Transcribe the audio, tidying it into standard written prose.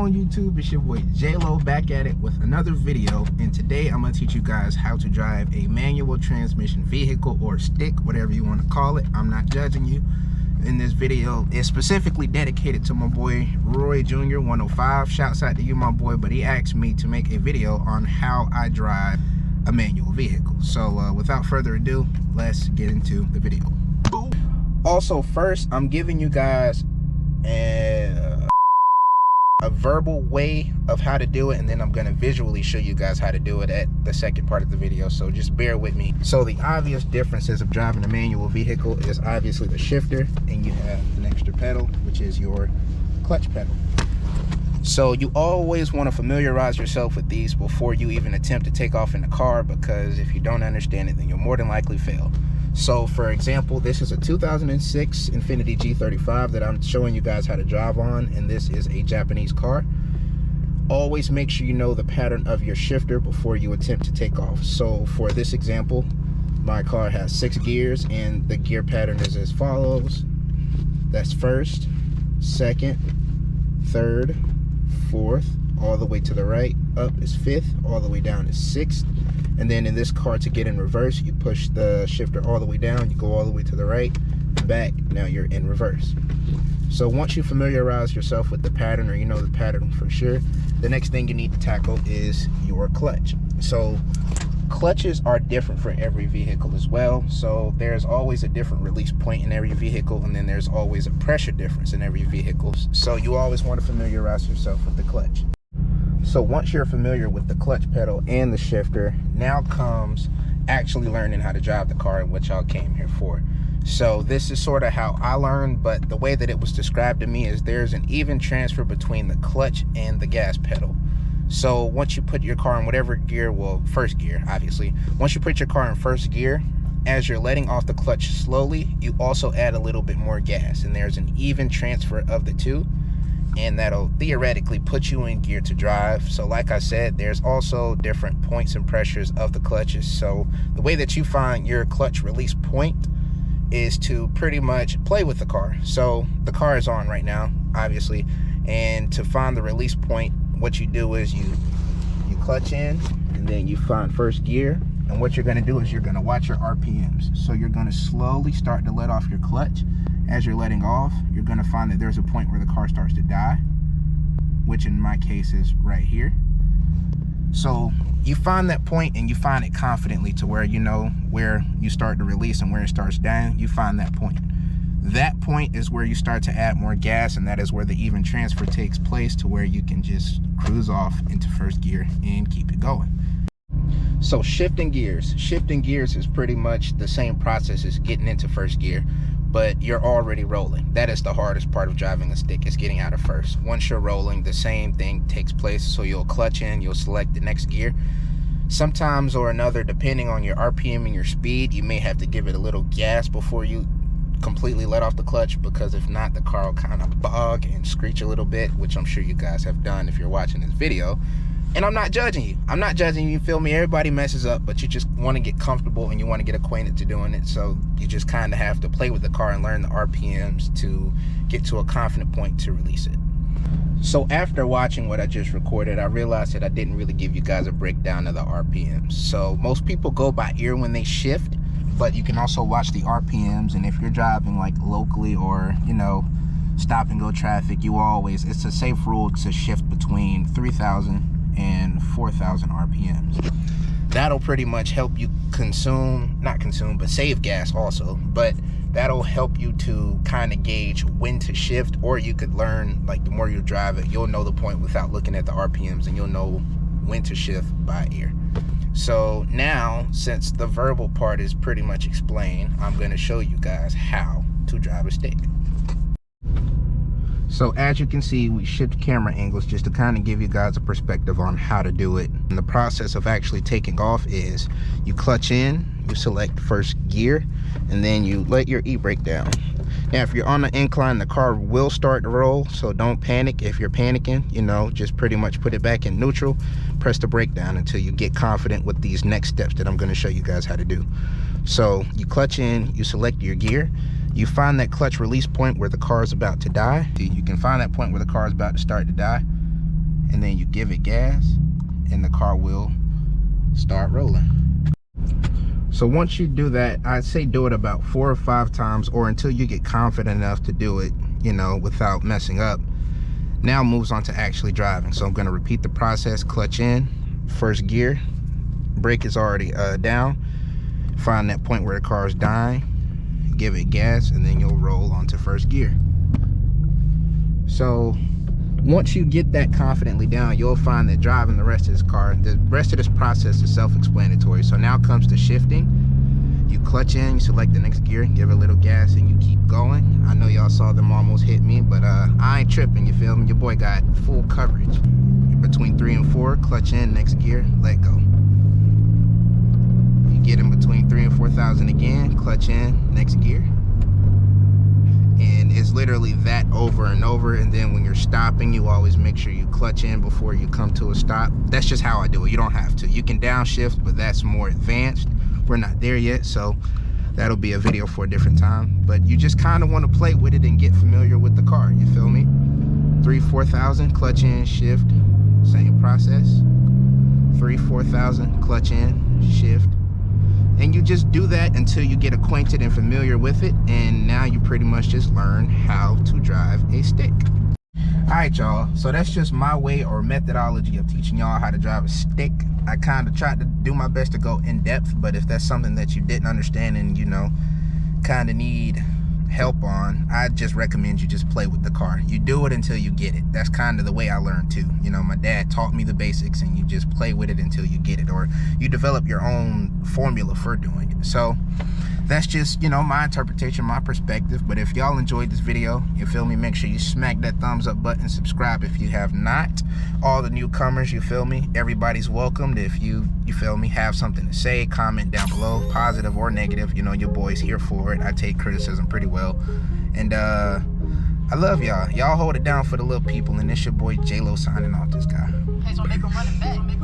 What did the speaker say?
on YouTube? It's your boy J-Lo back at it with another video, and today I'm going to teach you guys how to drive a manual transmission vehicle or stick, whatever you want to call it. I'm not judging you. In this video is specifically dedicated to my boy Roy Jr. 105. Shouts out to you, my boy, but he asked me to make a video on how I drive a manual vehicle. So without further ado, let's get into the video. Also, first, I'm giving you guys a verbal way of how to do it, and then I'm going to visually show you guys how to do it at the second part of the video, so just bear with me. So the obvious differences of driving a manual vehicle is obviously the shifter, and you have an extra pedal, which is your clutch pedal. So you always want to familiarize yourself with these before you even attempt to take off in the car, because if you don't understand it, then you'll more than likely fail. So for example, this is a 2006 Infiniti G35 that I'm showing you guys how to drive on, and this is a Japanese car. Always make sure you know the pattern of your shifter before you attempt to take off. So for this example, my car has 6 gears, and the gear pattern is as follows. That's first, second, third, fourth, all the way to the right. Up is fifth, all the way down is sixth. And then in this car, to get in reverse, you push the shifter all the way down, you go all the way to the right, back, now you're in reverse. So once you familiarize yourself with the pattern, or you know the pattern for sure, the next thing you need to tackle is your clutch. So clutches are different for every vehicle as well. So there's always a different release point in every vehicle, and then there's always a pressure difference in every vehicle. So you always want to familiarize yourself with the clutch. So once you're familiar with the clutch pedal and the shifter, now comes actually learning how to drive the car, which y'all came here for. So this is sort of how I learned, but the way that it was described to me is there's an even transfer between the clutch and the gas pedal. So once you put your car in whatever gear, well, first gear, obviously. Once you put your car in first gear, as you're letting off the clutch slowly, you also add a little bit more gas, and there's an even transfer of the two, and that'll theoretically put you in gear to drive. So like I said, there's also different points and pressures of the clutches. So the way that you find your clutch release point is to pretty much play with the car. So the car is on right now, obviously, and to find the release point, what you do is you clutch in, and then you find first gear, and what you're going to do is you're going to watch your RPMs. So you're going to slowly start to let off your clutch. As you're letting off, you're going to find that there's a point where the car starts to die, which in my case is right here. So you find that point, and you find it confidently to where you know where you start to release and where it starts down. You find that point. That point is where you start to add more gas, and that is where the even transfer takes place, to where you can just cruise off into first gear and keep it going. So shifting gears is pretty much the same process as getting into first gear, but you're already rolling. That is the hardest part of driving a stick, is getting out of first. Once you're rolling, the same thing takes place. So you'll clutch in, you'll select the next gear. Sometimes or another, depending on your RPM and your speed, you may have to give it a little gas before you completely let off the clutch, because if not, the car will kind of bog and screech a little bit, which I'm sure you guys have done if you're watching this video. And I'm not judging you. I'm not judging you, feel me? Everybody messes up, but you just want to get comfortable and you want to get acquainted to doing it. So you just kind of have to play with the car and learn the RPMs to get to a confident point to release it. So after watching what I just recorded, I realized that I didn't really give you guys a breakdown of the RPMs. So most people go by ear when they shift, but you can also watch the RPMs. And if you're driving like locally, or, you know, stop and go traffic, you always, it's a safe rule to shift between 3,000 and 4,000 RPMs. That'll pretty much help you but save gas also. But that'll help you to kind of gauge when to shift, or you could learn, like, the more you drive it, you'll know the point without looking at the RPMs, and you'll know when to shift by ear. So now, since the verbal part is pretty much explained, I'm going to show you guys how to drive a stick. So as you can see, we shift camera angles just to kind of give you guys a perspective on how to do it. And the process of actually taking off is you clutch in, you select first gear, and then you let your e-brake down. Now, if you're on the incline, the car will start to roll, so don't panic. If you're panicking, you know, just pretty much put it back in neutral, press the brake down until you get confident with these next steps that I'm going to show you guys how to do. So you clutch in, you select your gear, you find that clutch release point where the car is about to die. You can find that point where the car is about to start to die. and then you give it gas, and the car will start rolling. So once you do that, I'd say do it about 4 or 5 times, or until you get confident enough to do it, you know, without messing up. Now moves on to actually driving. So I'm going to repeat the process. Clutch in, first gear, brake is already down, find that point where the car is dying, give it gas, and then you'll roll onto first gear. So once you get that confidently down, you'll find that driving the rest of this car, the rest of this process is self-explanatory. So now comes to shifting. You clutch in, you select the next gear, give it a little gas, and you keep going. I know y'all saw them almost hit me, but I ain't tripping, you feel me? Your boy got full coverage. Between 3 and 4, clutch in, next gear, let go. You get in between 3 and 4,000 again, clutch in, next gear. And it's literally that over and over. And then when you're stopping, you always make sure you clutch in before you come to a stop. That's just how I do it. You don't have to. You can downshift, but that's more advanced. We're not there yet, so that'll be a video for a different time. But you just kind of want to play with it and get familiar with the car, you feel me? 3-4,000, clutch in, shift, same process. 3-4,000, clutch in, shift. And you just do that until you get acquainted and familiar with it, and now you pretty much just learn how to drive a stick. Alright y'all, so that's just my way or methodology of teaching y'all how to drive a stick. I kind of tried to do my best to go in depth, but if that's something that you didn't understand and, you know, kind of need help on, I just recommend you just play with the car. You do it until you get it. That's kind of the way I learned too. You know, my dad taught me the basics, and you just play with it until you get it, or you develop your own formula for doing it. So that's just, you know, my interpretation, my perspective. But if y'all enjoyed this video, you feel me, make sure you smack that thumbs up button, subscribe if you have not. All the newcomers, you feel me, everybody's welcomed. If you feel me, have something to say, comment down below, positive or negative. You know, your boy's here for it. I take criticism pretty well. And I love y'all. Y'all hold it down for the little people. And this your boy J-Lo signing off this guy. Hey, so make them run it back.